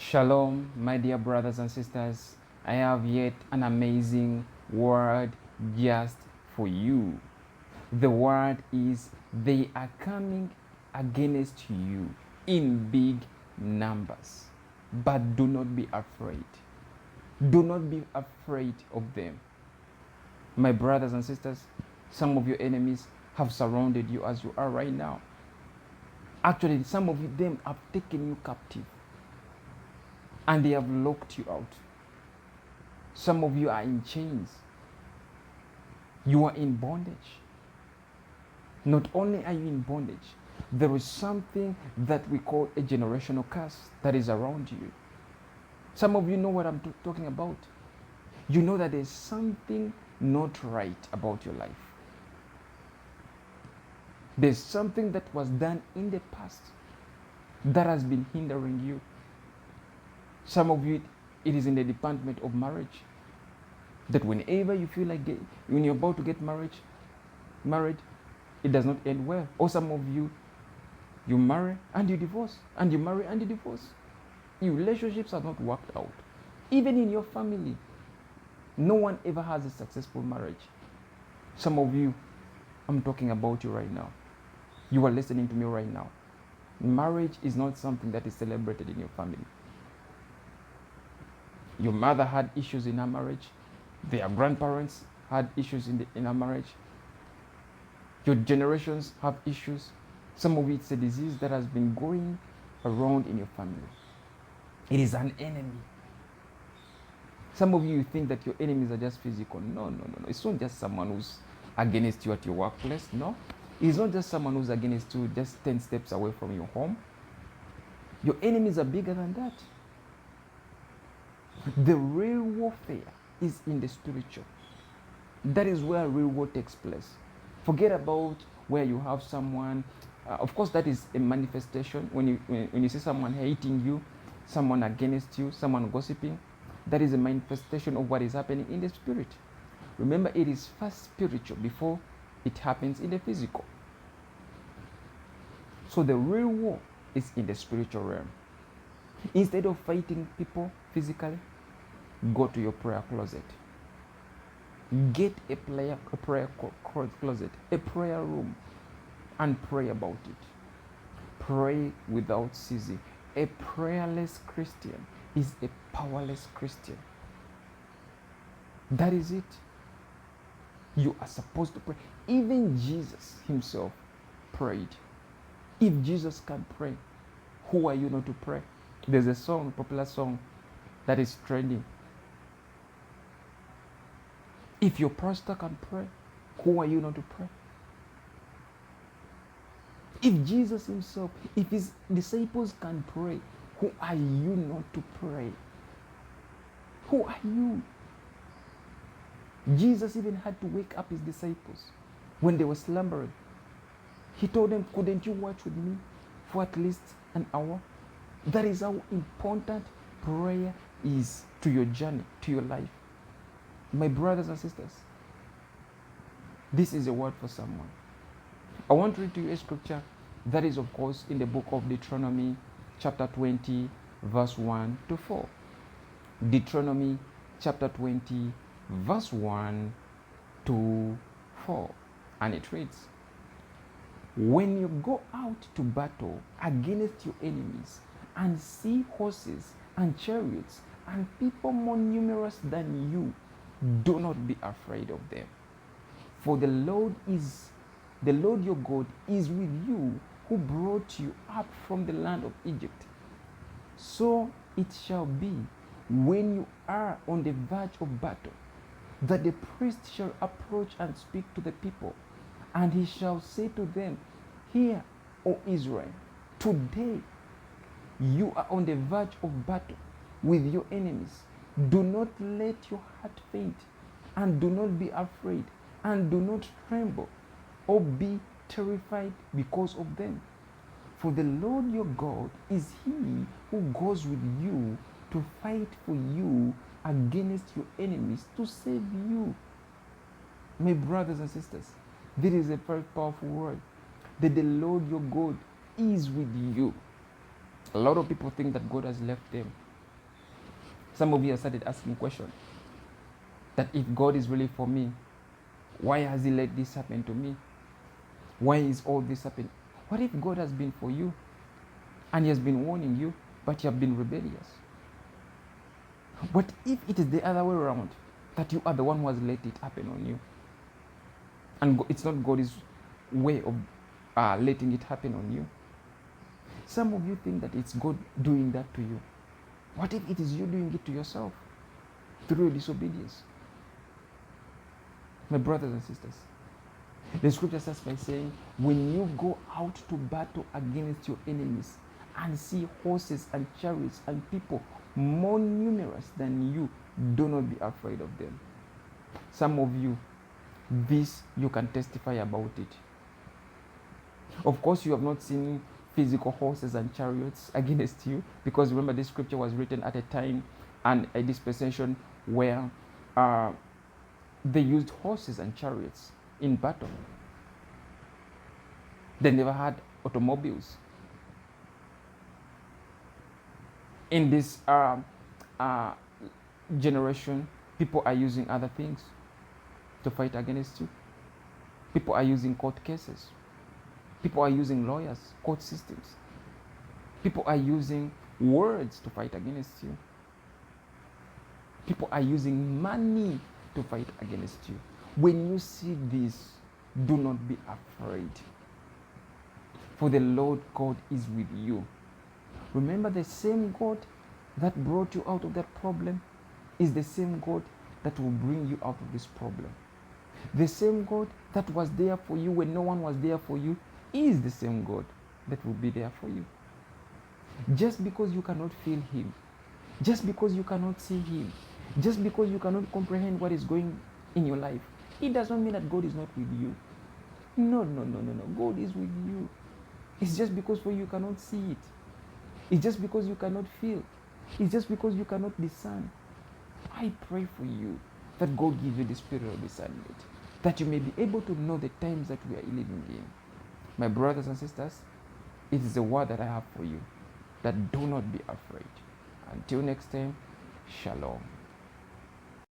Shalom, my dear brothers and sisters. I have yet an amazing word just for you. The word is they are coming against you in big numbers. But do not be afraid. Do not be afraid of them. My brothers and sisters, some of your enemies have surrounded you as you are right now. Actually, some of them have taken you captive and they have locked you out. Some of you are in chains. You are in bondage. Not only are you in bondage, there is something that we call a generational curse that is around you. Some of you know what I'm talking about. You know that there's something not right about your life. There's something that was done in the past that has been hindering you. Some of you, it is in the department of marriage. That whenever you feel like when you're about to get married, it does not end well. Or some of you, you marry and you divorce, and you marry and you divorce. Your relationships have not worked out. Even in your family, no one ever has a successful marriage. Some of you, I'm talking about you right now. You are listening to me right now. Marriage is not something that is celebrated in your family. Your mother had issues in her marriage. Their grandparents had issues in her marriage. Your generations have issues. Some of it's a disease that has been going around in your family. It is an enemy. Some of you think that your enemies are just physical. No. It's not just someone who's against you at your workplace. No. It's not just someone who's against you just 10 steps away from your home. Your enemies are bigger than that. The real warfare is in the spiritual. That is where real war takes place. Forget about where you have someone. Of course, that is a manifestation. When you see someone hating you, someone against you, someone gossiping, that is a manifestation of what is happening in the spirit. Remember, it is first spiritual before it happens in the physical. So the real war is in the spiritual realm. Instead of fighting people physically, go to your prayer closet. Get a prayer closet, a prayer room, and pray about it. Pray without ceasing. A prayerless Christian is a powerless Christian. That is it. You are supposed to pray. Even Jesus himself prayed. If Jesus can pray, who are you not to pray? There's a song, popular song, that is trending. If your pastor can pray, who are you not to pray? If Jesus himself, if his disciples can pray, who are you not to pray? Who are you? Jesus even had to wake up his disciples when they were slumbering. He told them, couldn't you watch with me for at least an hour? That is how important prayer is to your journey, to your life. My brothers and sisters, this is a word for someone. I want to read to you a scripture that is, of course, in the book of Deuteronomy, chapter 20, verse 1 to 4. Deuteronomy, chapter 20, verse 1 to 4. And it reads, when you go out to battle against your enemies and see horses and chariots and people more numerous than you, do not be afraid of them. For the Lord your God is with you, who brought you up from the land of Egypt. So it shall be, when you are on the verge of battle, that the priest shall approach and speak to the people, and he shall say to them, hear, O Israel, today you are on the verge of battle with your enemies. Do not let your heart faint, and do not be afraid, and do not tremble, or be terrified because of them. For the Lord your God is he who goes with you to fight for you against your enemies, to save you. My brothers and sisters, this is a very powerful word, that the Lord your God is with you. A lot of people think that God has left them. Some of you have started asking questions that if God is really for me, why has He let this happen to me? Why is all this happening? What if God has been for you and He has been warning you, but you have been rebellious? What if it is the other way around, that you are the one who has let it happen on you? And it's not God's way of letting it happen on you. Some of you think that it's God doing that to you. What if it is you doing it to yourself through disobedience? My brothers and sisters, the scripture starts by saying, when you go out to battle against your enemies and see horses and chariots and people more numerous than you, do not be afraid of them. Some of you, this you can testify about it. Of course, you have not seen physical horses and chariots against you, because remember, this scripture was written at a time and a dispensation where they used horses and chariots in battle. They never had automobiles. In this generation, people are using other things to fight against you. People are using court cases. People are using lawyers, court systems. People are using words to fight against you. People are using money to fight against you. When you see this, do not be afraid. For the Lord God is with you. Remember, the same God that brought you out of that problem is the same God that will bring you out of this problem. The same God that was there for you when no one was there for you is the same God that will be there for you. Just because you cannot feel Him, just because you cannot see Him, just because you cannot comprehend what is going in your life, it does not mean that God is not with you. No. God is with you. It's just because for you cannot see it. It's just because you cannot feel. It's just because you cannot discern. I pray for you that God gives you the spirit of discernment, that you may be able to know the times that we are living in. My brothers and sisters, it is the word that I have for you, that do not be afraid. Until next time, shalom.